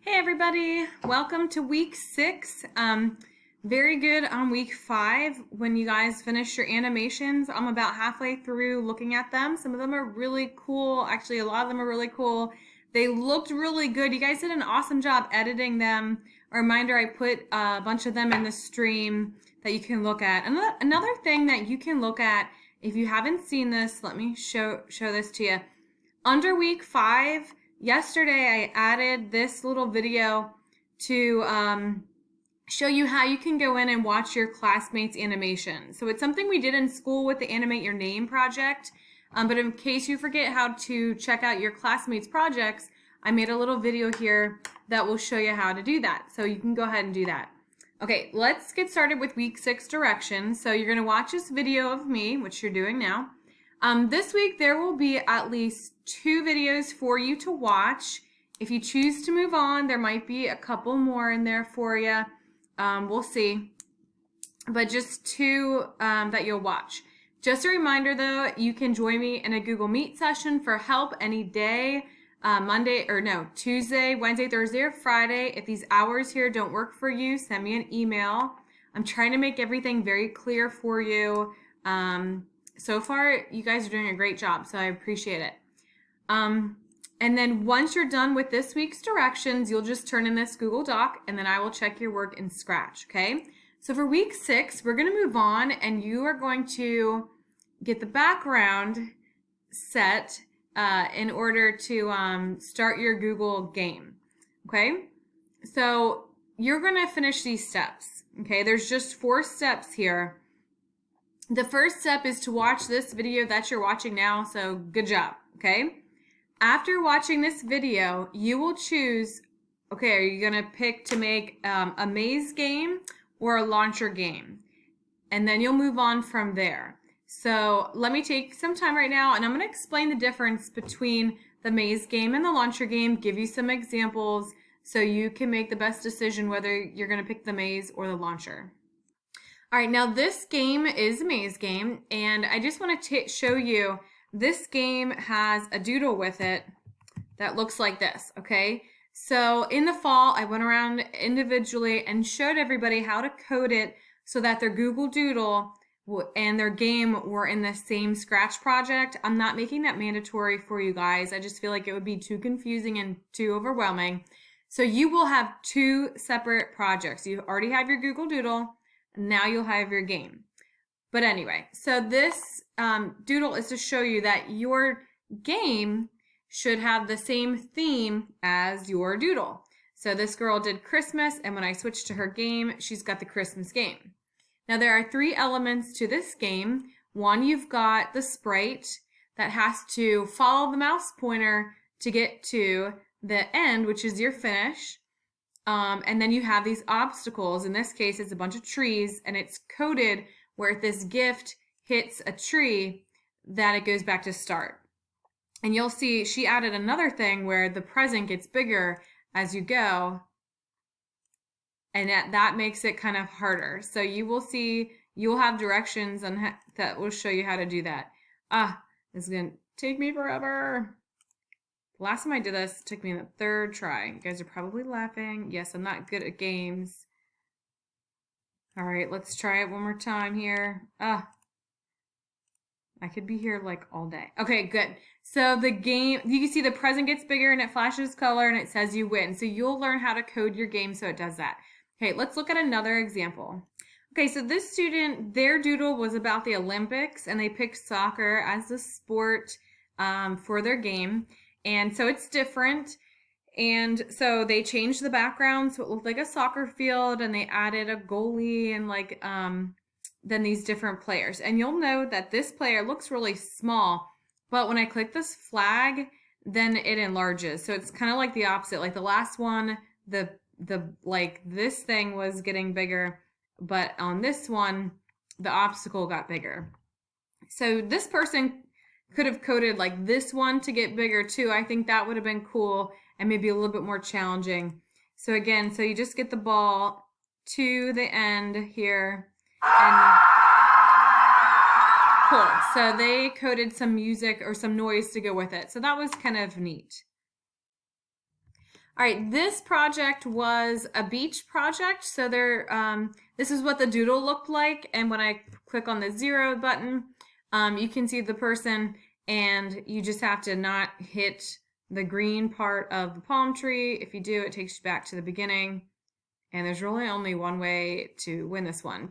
Hey everybody, welcome to week 6. Very good on week 5 when you guys finish your animations. I'm about halfway through looking at them. Some of them are really cool. Actually, a lot of them are really cool. They looked really good. You guys did an awesome job editing them. A reminder, I put a bunch of them in the stream that you can look at. Another thing that you can look at, if you haven't seen this, let me show this to you. Under week 5, yesterday I added this little video to show you how you can go in and watch your classmates' animation. So it's something we did in school with the Animate Your Name project, but in case you forget how to check out your classmates' projects, I made a little video here that will show you how to do that. So you can go ahead and do that. Okay, let's get started with week 6 directions. So you're going to watch this video of me, which you're doing now. This week there will be at least 2 videos for you to watch. If you choose to move on, there might be a couple more in there for you. We'll see. But just 2 that you'll watch. Just a reminder though, you can join me in a Google Meet session for help any day, Tuesday, Wednesday, Thursday, or Friday. If these hours here don't work for you, send me an email. I'm trying to make everything very clear for you. So far, you guys are doing a great job, so I appreciate it. And then once you're done with this week's directions, you'll just turn in this Google Doc, and then I will check your work in Scratch, okay? So for week 6, we're going to move on, and you are going to get the background set in order to start your Google game, okay? So you're going to finish these steps, okay? There's just 4 steps here. The first step is to watch this video that you're watching now, so good job, okay? After watching this video, you will choose, okay, are you going to pick to make a maze game or a launcher game? And then you'll move on from there. So let me take some time right now, and I'm going to explain the difference between the maze game and the launcher game, give you some examples so you can make the best decision whether you're going to pick the maze or the launcher. All right, now this game is a maze game, and I just want to show you this game has a doodle with it that looks like this, okay? So in the fall, I went around individually and showed everybody how to code it so that their Google Doodle and their game were in the same Scratch project. I'm not making that mandatory for you guys. I just feel like it would be too confusing and too overwhelming. So you will have 2 separate projects. You already have your Google Doodle. Now you'll have your game. But anyway, so this doodle is to show you that your game should have the same theme as your doodle. So this girl did Christmas, and when I switched to her game, she's got the Christmas game. Now there are 3 elements to this game. One, you've got the sprite that has to follow the mouse pointer to get to the end, which is your finish. And then you have these obstacles. In this case, it's a bunch of trees, and it's coded where if this gift hits a tree, that it goes back to start. And you'll see she added another thing where the present gets bigger as you go, and that makes it kind of harder. So you will see, you'll have directions on that will show you how to do that. This is going to take me forever. Last time I did this, it took me the 3rd try. You guys are probably laughing. Yes, I'm not good at games. All right, let's try it one more time here. I could be here like all day. Okay, good. So the game, you can see the present gets bigger and it flashes color and it says you win. So you'll learn how to code your game so it does that. Okay, let's look at another example. Okay, so this student, their doodle was about the Olympics, and they picked soccer as the sport for their game. And so it's different. And so they changed the background so it looked like a soccer field, and they added a goalie and then these different players. And you'll know that this player looks really small, but when I click this flag, then it enlarges. So it's kind of like the opposite. Like the last one, this thing was getting bigger, but on this one, the obstacle got bigger. So this person could have coded like this one to get bigger too. I think that would have been cool and maybe a little bit more challenging. So again, so you just get the ball to the end here, and cool. So they coded some music or some noise to go with it. So that was kind of neat. All right, this project was a beach project. So this is what the doodle looked like. And when I click on the 0 button, you can see the person, and you just have to not hit the green part of the palm tree. If you do, it takes you back to the beginning. And there's really only one way to win this one.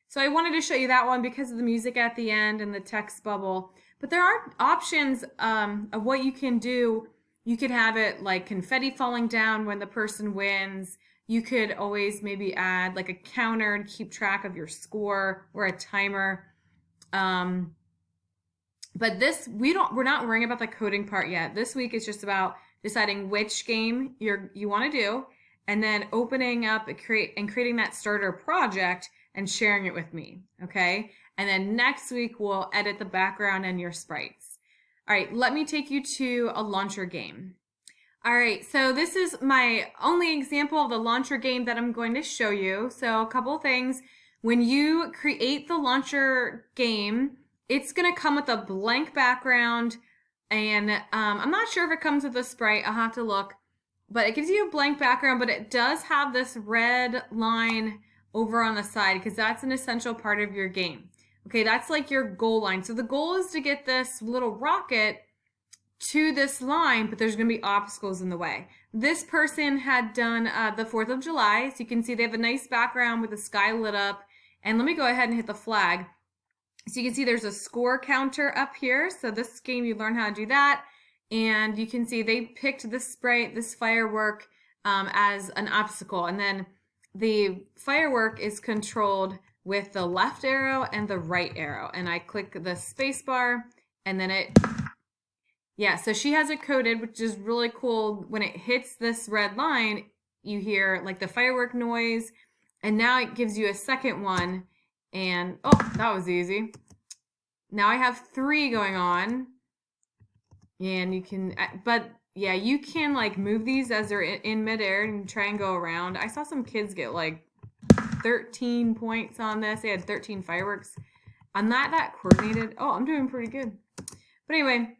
So I wanted to show you that one because of the music at the end and the text bubble. But there are options of what you can do. You could have it like confetti falling down when the person wins. You could always maybe add like a counter to keep track of your score, or a timer. But we're not worrying about the coding part yet. This week is just about deciding which game you want to do, and then opening up and creating that starter project and sharing it with me, okay? And then next week we'll edit the background and your sprites. All right, let me take you to a launcher game. All right, so this is my only example of the launcher game that I'm going to show you. So a couple things. When you create the launcher game, it's gonna come with a blank background, and I'm not sure if it comes with a sprite. I'll have to look, but it gives you a blank background, but it does have this red line over on the side because that's an essential part of your game. Okay, that's like your goal line. So the goal is to get this little rocket to this line, but there's going to be obstacles in the way. This person had done the 4th of July, so you can see they have a nice background with the sky lit up. And let me go ahead and hit the flag. So you can see there's a score counter up here. So this game, you learn how to do that. And you can see they picked this sprite, this firework, as an obstacle. And then the firework is controlled with the left arrow and the right arrow. And I click the space bar, and then yeah, so she has it coded, which is really cool. When it hits this red line, you hear like the firework noise, and now it gives you a second one. And oh, that was easy. Now I have 3 going on, and you can, but yeah, you can like move these as they're in midair and try and go around. I saw some kids get like 13 points on this. They had 13 fireworks. I'm not that coordinated. Oh, I'm doing pretty good. But anyway,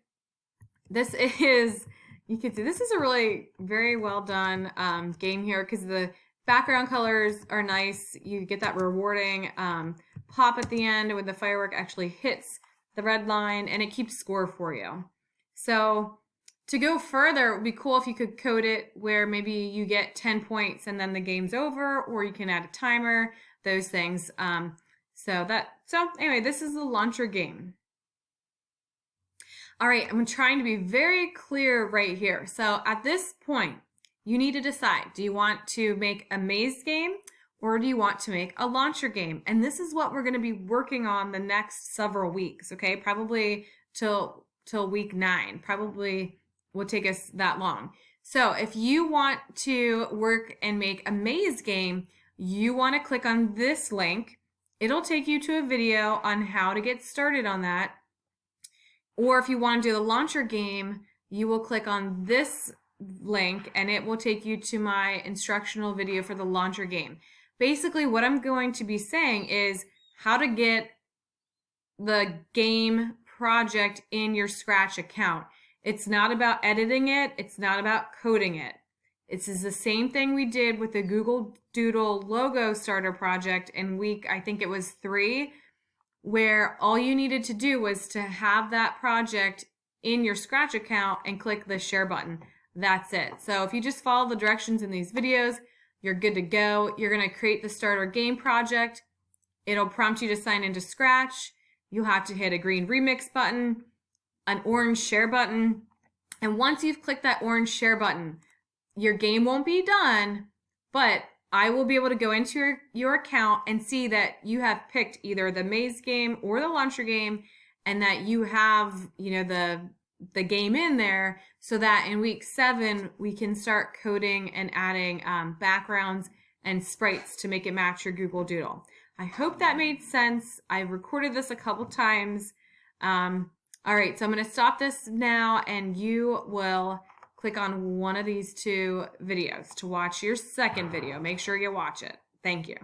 this is, you can see this is a really very well done game here because the background colors are nice. You get that rewarding pop at the end when the firework actually hits the red line, and it keeps score for you. So to go further, it would be cool if you could code it where maybe you get 10 points and then the game's over, or you can add a timer, those things. So anyway, this is the launcher game. All right, I'm trying to be very clear right here. So at this point, you need to decide, do you want to make a maze game, or do you want to make a launcher game? And this is what we're going to be working on the next several weeks, okay? Probably till week 9. Probably will take us that long. So if you want to work and make a maze game, you want to click on this link. It'll take you to a video on how to get started on that. Or if you want to do the launcher game, you will click on this link and it will take you to my instructional video for the launcher game. Basically, what I'm going to be saying is how to get the game project in your Scratch account. It's not about editing it. It's not about coding it. This is the same thing we did with the Google Doodle logo starter project in week, I think it was 3, where all you needed to do was to have that project in your Scratch account and click the share button. That's it. So if you just follow the directions in these videos, you're good to go. You're going to create the starter game project. It'll prompt you to sign into Scratch. You'll have to hit a green remix button, an orange share button. And once you've clicked that orange share button, your game won't be done, but I will be able to go into your account and see that you have picked either the maze game or the launcher game, and that you have, the game in there, so that in week 7 we can start coding and adding backgrounds and sprites to make it match your Google Doodle. I hope that made sense. I recorded this a couple times. All right, so I'm going to stop this now, and you will click on one of these 2 videos to watch your second video. Make sure you watch it. Thank you.